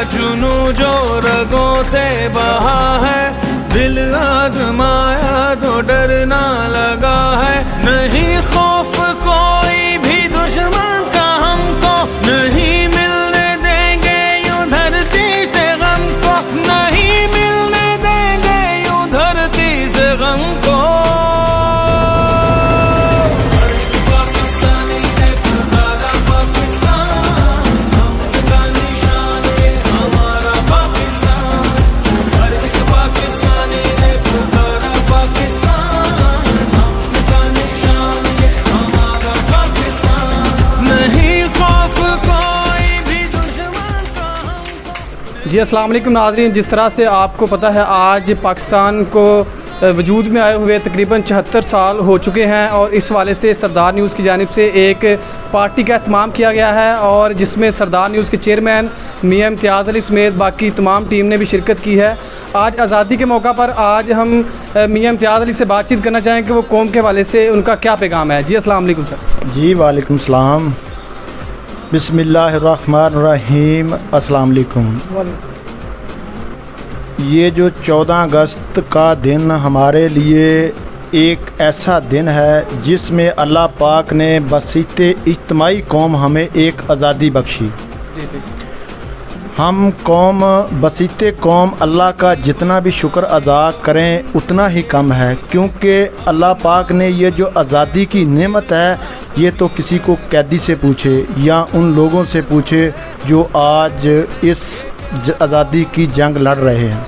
जुनू जो रगों से बहा है, दिल आजमाया तो डरना लगा है। नहीं खौफ कोई भी दुश्मन का हमको, नहीं मिलने देंगे यूं धरती से गम को, नहीं मिलने देंगे यूं धरती से गम को। जी अस्सलाम वालेकुम नाज़रीन, जिस तरह से आपको पता है आज पाकिस्तान को वजूद में आए हुए तकरीबन 74 साल हो चुके हैं और इस वाले से सरदार न्यूज़ की जानिब से एक पार्टी का एहतमाम किया गया है और जिसमें सरदार न्यूज़ के चेयरमैन मियां इम्तियाज़ अली समेत बाकी तमाम टीम ने भी शिरकत की है। आज आज़ादी के मौका पर आज हम मियां इम्तियाज़ अली से बातचीत करना चाहें कि वो कौम के हवाले से उनका क्या पैगाम है। जी अस्सलाम वालेकुम सर। जी वालेकुम सलाम, बिस्मिल्लाहिर्रहमानिर्रहीम, अस्सलाम वालेकुम। ये जो 14 अगस्त का दिन हमारे लिए एक ऐसा दिन है जिसमें अल्लाह पाक ने बसीते इज्तिमाई कौम हमें एक आज़ादी बख्शी। हम कौम बसीते कौम अल्लाह का जितना भी शुक्र अदा करें उतना ही कम है, क्योंकि अल्लाह पाक ने ये जो आज़ादी की नेमत है ये तो किसी को कैदी से पूछे या उन लोगों से पूछे जो आज इस आज़ादी की जंग लड़ रहे हैं,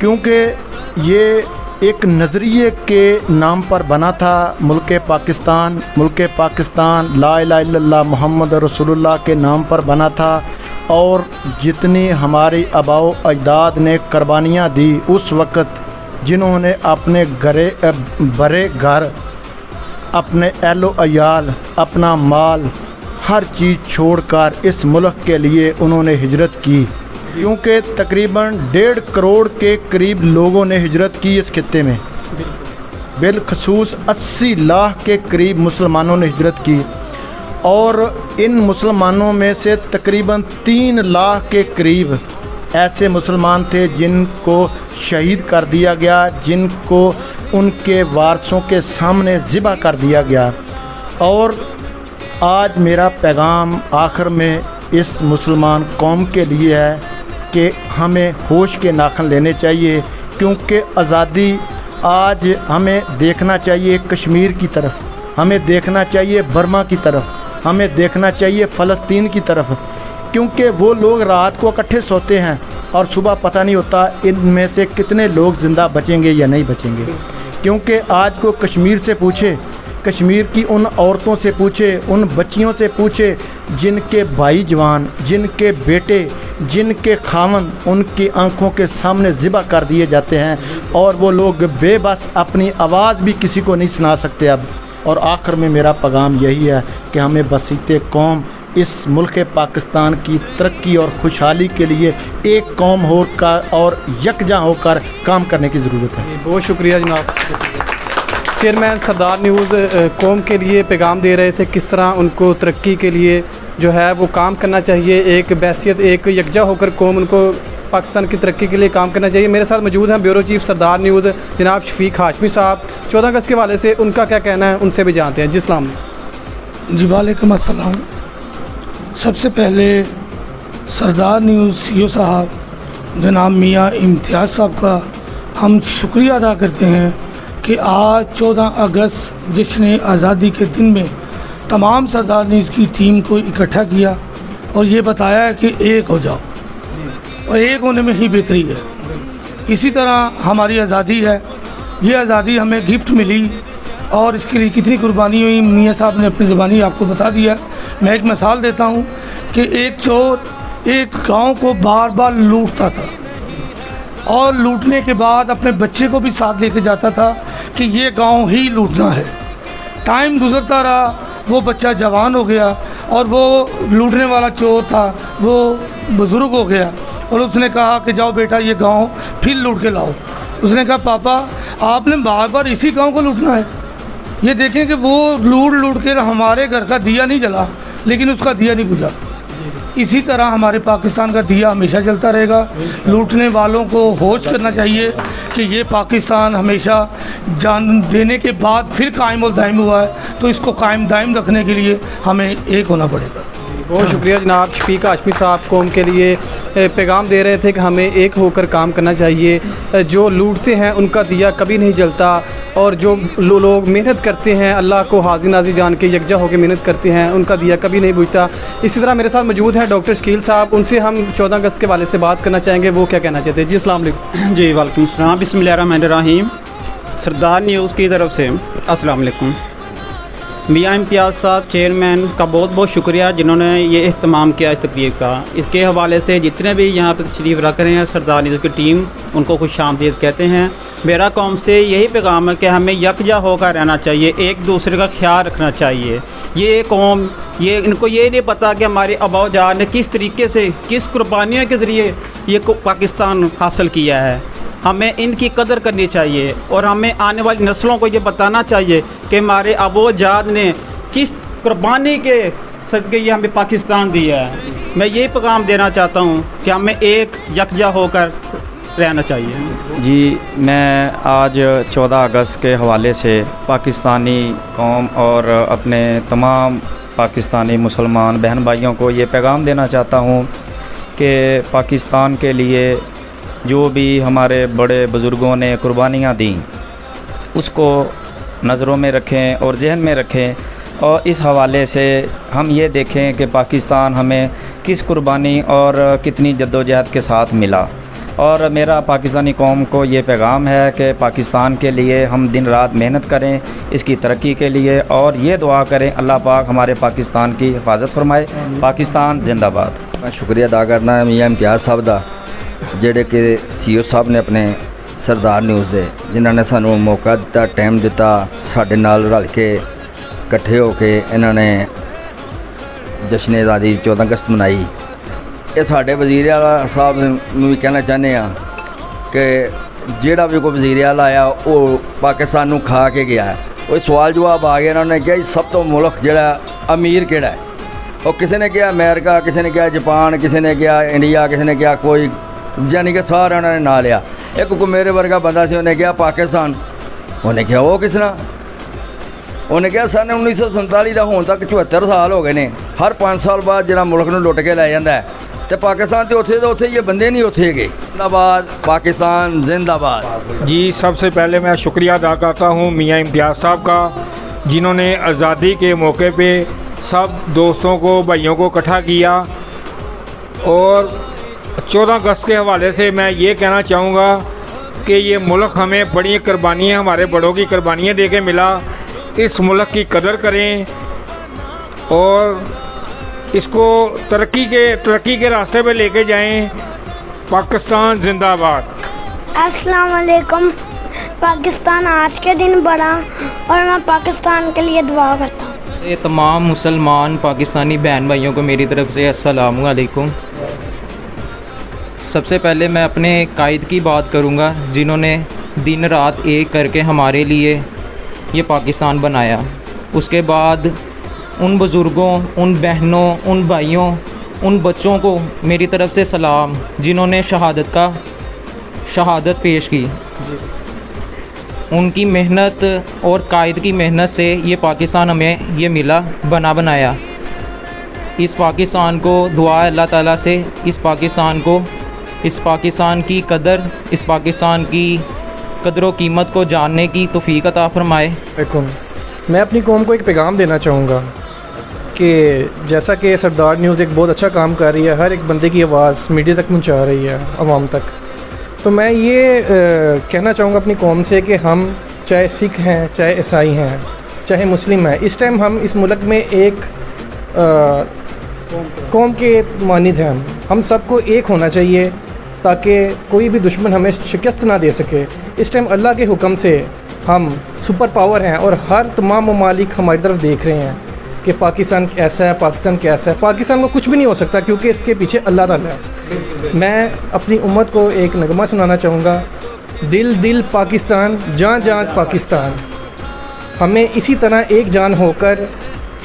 क्योंकि ये एक नज़रिए के नाम पर बना था। मुल्क पाकिस्तान ला इलाहा इल्लल्लाह मुहम्मद रसूलुल्लाह के नाम पर बना था और जितनी हमारी आबाओ अजदाद ने कुर्बानियाँ दी उस वक़्त, जिन्होंने अपने बड़े घर, अपने एलो अयाल, अपना माल, हर चीज़ छोड़कर इस मुल्क के लिए उन्होंने हिजरत की, क्योंकि तकरीबन 1.5 करोड़ के करीब लोगों ने हिजरत की इस खित्ते में। बिलखसूस 80 लाख के करीब मुसलमानों ने हिजरत की और इन मुसलमानों में से तकरीबन 3 लाख के करीब ऐसे मुसलमान थे जिनको शहीद कर दिया गया, जिनको उनके वारसों के सामने ज़िबा कर दिया गया। और आज मेरा पैगाम आखिर में इस मुसलमान कौम के लिए है कि हमें होश के नाखन लेने चाहिए, क्योंकि आज़ादी आज हमें देखना चाहिए कश्मीर की तरफ, हमें देखना चाहिए बर्मा की तरफ, हमें देखना चाहिए फ़लस्तीन की तरफ, क्योंकि वो लोग रात को इकट्ठे सोते हैं और सुबह पता नहीं होता इनमें से कितने लोग ज़िंदा बचेंगे या नहीं बचेंगे। क्योंकि आज को कश्मीर से पूछे, कश्मीर की उन औरतों से पूछे, उन बच्चियों से पूछे जिनके भाई जवान, जिनके बेटे, जिनके खामन उनकी आंखों के सामने ज़िबा कर दिए जाते हैं और वो लोग बेबस अपनी आवाज़ भी किसी को नहीं सुना सकते अब। और आखिर में मेरा पैगाम यही है कि हमें बसीते कौम इस मुल्क पाकिस्तान की तरक्की और खुशहाली के लिए एक कौम होकर और यकजा होकर काम करने की ज़रूरत है। बहुत शुक्रिया जनाब। चेयरमैन सरदार न्यूज़ कौम के लिए पैगाम दे रहे थे, किस तरह उनको तरक्की के लिए जो है वो काम करना चाहिए, एक बैसियत, एक यकजा होकर कौम उनको पाकिस्तान की तरक्की के लिए काम करना चाहिए। मेरे साथ मौजूद हैं ब्यूरो चीफ सरदार न्यूज़ जनाब शफीक हाशमी साहब। 14 अगस्त के हवाले से उनका क्या कहना है उनसे भी जानते हैं। जी अस्सलाम। जी वालेकुम अस्सलाम। सबसे पहले सरदार न्यूज़ सीईओ साहब जनाब मियां इम्तियाज़ साहब का हम शुक्रिया अदा करते हैं कि आज 14 अगस्त जश्न आज़ादी के दिन में तमाम सरदार न्यूज़ की टीम को इकट्ठा किया और ये बताया कि एक हो जाओ और एक होने में ही बेहतरी है। इसी तरह हमारी आज़ादी है, ये आज़ादी हमें गिफ्ट मिली और इसके लिए कितनी कुर्बानी हुई मियाँ साहब ने अपनी ज़बानी आपको बता दिया। मैं एक मिसाल देता हूँ कि एक चोर एक गांव को बार बार लूटता था और लूटने के बाद अपने बच्चे को भी साथ लेके जाता था कि ये गांव ही लूटना है। टाइम गुजरता रहा, वो बच्चा जवान हो गया और वो लूटने वाला चोर था वो बुज़ुर्ग हो गया और उसने कहा कि जाओ बेटा ये गांव फिर लूट के लाओ। उसने कहा पापा आपने बार बार इसी गांव को लूटना है। ये देखें कि वो लूट के हमारे घर का दिया नहीं जला लेकिन उसका दिया नहीं बुझा। इसी तरह हमारे पाकिस्तान का दिया हमेशा जलता रहेगा। लूटने वालों को होश करना चाहिए कि ये पाकिस्तान हमेशा जान देने के बाद फिर कायम और दायम हुआ है, तो इसको कायम दायम रखने के लिए हमें एक होना पड़ेगा। बहुत शुक्रिया जनाब। शफीक हाशमी साहब कौम के लिए पैगाम दे रहे थे कि हमें एक होकर काम करना चाहिए। जो लूटते हैं उनका दिया कभी नहीं जलता, और जो लोग मेहनत करते हैं अल्लाह को हाज़िर नाज़िर जान के यकजा होकर मेहनत करते हैं उनका दिया कभी नहीं बुझता। इसी तरह मेरे साथ मौजूद हैं डॉक्टर शकील साहब, उनसे हम 14 अगस्त के हवाले से बात करना चाहेंगे, वो क्या कहना चाहते हैं। जी अस्सलाम वालेकुम। जी वालेकुम सलाम, बिस्मिल्लाहिर्रहमानिर्रहीम। सरदार न्यूज़ की तरफ से अस्सलाम वालेकुम। मियाँ इम्तियाज़ साहब चेयरमैन का बहुत बहुत शुक्रिया जिन्होंने ये इख्तिमाम किया इस तकरीब का। इसके हवाले से जितने भी यहाँ पर तशरीफ़ रख रहे हैं सरदार न्यूज़ की टीम, उनको खुशामदीद कहते हैं। मेरा कौम से यही पैगाम है कि हमें यकजा होकर रहना चाहिए, एक दूसरे का ख्याल रखना चाहिए। ये कौम इनको ये नहीं पता कि हमारे आबा जान ने किस तरीके से, किस कुर्बानियों के ज़रिए ये पाकिस्तान हासिल किया है। हमें इनकी कदर करनी चाहिए और हमें आने वाली नस्लों को ये बताना चाहिए कि हमारे आबोजाद ने किस कुर्बानी के सदक़े ये हमें पाकिस्तान दिया है। मैं यही पैगाम देना चाहता हूँ कि हमें एक यकजा होकर रहना चाहिए। जी, मैं आज 14 अगस्त के हवाले से पाकिस्तानी कौम और अपने तमाम पाकिस्तानी मुसलमान बहन भाइयों को ये पैगाम देना चाहता हूँ कि पाकिस्तान के लिए जो भी हमारे बड़े बुज़ुर्गों ने कुर्बानियाँ दी उसको नज़रों में रखें और जहन में रखें, और इस हवाले से हम ये देखें कि पाकिस्तान हमें किस कुर्बानी और कितनी जद्दोजहद के साथ मिला। और मेरा पाकिस्तानी कौम को ये पैगाम है कि पाकिस्तान के लिए हम दिन रात मेहनत करें इसकी तरक्की के लिए, और ये दुआ करें अल्लाह पाक हमारे पाकिस्तान की हिफाजत फरमाए। पाकिस्तान जिंदाबाद। मैं शुक्रिया अदा करना मियाँ इम्तियाज़ साहब का, ਜਿਹੜੇ ਕਿ CEO ਸਾਹਿਬ ਨੇ ਆਪਣੇ ਸਰਦਾਰ ਨਿਊਜ਼ ਦੇ, ਜਿਨ੍ਹਾਂ ਨੇ ਸਾਨੂੰ ਮੌਕਾ ਦਿੱਤਾ, ਟਾਈਮ ਦਿੱਤਾ, ਸਾਡੇ ਨਾਲ ਰਲ ਕੇ ਇਕੱਠੇ ਹੋ ਕੇ ਇਹਨਾਂ ਨੇ ਜਸ਼ਨ ਆਜ਼ਾਦੀ 14 ਅਗਸਤ ਮਨਾਈ। ਇਹ ਸਾਡੇ ਵਜ਼ੀਰ ਆਲਾ ਸਾਹਿਬ ਨੂੰ ਵੀ ਕਹਿਣਾ ਚਾਹੁੰਦੇ ਆ ਕਿ ਜਿਹੜਾ ਵੀ ਕੋਈ ਵਜ਼ੀਰ ਆਲਾ ਆਇਆ ਉਹ ਪਾਕਿਸਤਾਨ ਨੂੰ ਖਾ ਕੇ ਗਿਆ ਹੈ। ਉਹ ਸਵਾਲ ਜਵਾਬ ਆ ਗਿਆ, ਇਹਨਾਂ ਨੇ ਕਿਹਾ ਸਭ ਤੋਂ ਮੁਲਕ ਜਿਹੜਾ ਅਮੀਰ ਕਿਹੜਾ ਹੈ। ਉਹ ਕਿਸੇ ਨੇ ਕਿਹਾ ਅਮਰੀਕਾ, ਕਿਸੇ ਨੇ ਕਿਹਾ ਜਾਪਾਨ, ਕਿਸੇ ਨੇ ਕਿਹਾ ਇੰਡੀਆ, ਕਿਸੇ ਨੇ ਕਿਹਾ ਕੋਈ, ਯਾਨੀ ਕਿ ਸਾਰਿਆਂ ਨੇ ਨਾਂ ਲਿਆ। ਇੱਕ ਕੋ ਮੇਰੇ ਵਰਗਾ ਬੰਦਾ ਸੀ, ਉਹਨੇ ਕਿਹਾ ਪਾਕਿਸਤਾਨ। ਉਹਨੇ ਕਿਹਾ ਉਹ ਕਿਸ ਤਰ੍ਹਾਂ? ਉਹਨੇ ਕਿਹਾ ਸਨ 1947 ਦਾ ਹੁਣ ਤੱਕ 74 ਸਾਲ ਹੋ ਗਏ ਨੇ, ਹਰ 5 ਸਾਲ ਬਾਅਦ ਜਿਹੜਾ ਮੁਲਕ ਨੂੰ ਲੁੱਟ ਕੇ ਲੈ ਜਾਂਦਾ ਹੈ, ਤੇ ਪਾਕਿस्तान तो ਉੱਥੇ ये बंदे नहीं ਉੱਥੇ गए। जिंदाबाद पाकिस्तान, जिंदाबाद। जी, सबसे पहले मैं शुक्रिया अदा करता हूँ मियाँ इम्तियाज़ साहब का, जिन्होंने आज़ादी के मौके पे सब दोस्तों को, भाइयों को इकट्ठा किया। और 14 अगस्त के हवाले से मैं ये कहना चाहूँगा कि ये मुल्क हमें बड़ी कुर्बानियाँ, हमारे बड़ों की कुर्बानियाँ दे के मिला। इस मुल्क की कदर करें और इसको तरक्की के रास्ते पे लेके जाएं। पाकिस्तान जिंदाबाद। अस्सलाम वालेकुम। पाकिस्तान आज के दिन बढ़ा और मैं पाकिस्तान के लिए दुआ करता हूँ। ये तमाम मुसलमान पाकिस्तानी बहन भाइयों को मेरी तरफ से अस्सलाम वालेकुम। सबसे पहले मैं अपने कायद की बात करूँगा, जिन्होंने दिन रात एक करके हमारे लिए ये पाकिस्तान बनाया। उसके बाद उन बुज़ुर्गों, उन बहनों, उन भाइयों, उन बच्चों को मेरी तरफ से सलाम, जिन्होंने शहादत पेश की। उनकी मेहनत और कायद की मेहनत से ये पाकिस्तान हमें ये मिला, बना बनाया। इस पाकिस्तान को दुआ है अल्लाह ताला से, इस पाकिस्तान की कदर, इस पाकिस्तान की कदर व कीमत को जानने की तौफीक अता फरमाए। मैं अपनी कौम को एक पैगाम देना चाहूँगा कि जैसा कि सरदार न्यूज़ एक बहुत अच्छा काम कर रही है, हर एक बंदे की आवाज़ मीडिया तक पहुँचा रही है, आवाम तक, तो मैं ये कहना चाहूँगा अपनी कौम से कि हम चाहे सिख हैं, चाहे ईसाई हैं, चाहे मुस्लिम हैं, इस टाइम हम इस मुल्क में एक कौम के मानिद हैं। हम सबको एक होना चाहिए ताकि कोई भी दुश्मन हमें शिकस्त ना दे सके। इस टाइम अल्लाह के हुक्म से हम सुपर पावर हैं और हर तमाम ममालिक हमारी तरफ देख रहे हैं कि पाकिस्तान ऐसा है, पाकिस्तान कैसा है। पाकिस्तान को कुछ भी नहीं हो सकता क्योंकि इसके पीछे अल्लाह ताला है। मैं अपनी उम्मत को एक नगमा सुनाना चाहूँगा, दिल दिल पाकिस्तान, जान जान पाकिस्तान। हमें इसी तरह एक जान होकर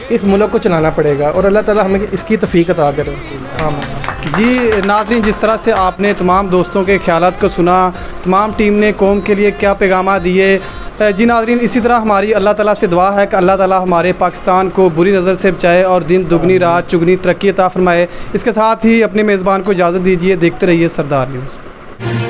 اس ملک کو چلانا پڑے گا، اور اللہ تعالیٰ ہمیں اس کی توفیق عطا کرے۔ آمین۔ جی ناظرین، جس طرح سے آپ نے تمام دوستوں کے خیالات کو سنا، تمام ٹیم نے قوم کے لیے کیا پیغامات دیے، جی ناظرین اسی طرح ہماری اللہ تعالیٰ سے دعا ہے کہ اللہ تعالیٰ ہمارے پاکستان کو بری نظر سے بچائے اور دن دگنی رات چگنی ترقی عطا فرمائے۔ اس کے ساتھ ہی اپنے میزبان کو اجازت دیجیے، دیکھتے رہیے سردار نیوز۔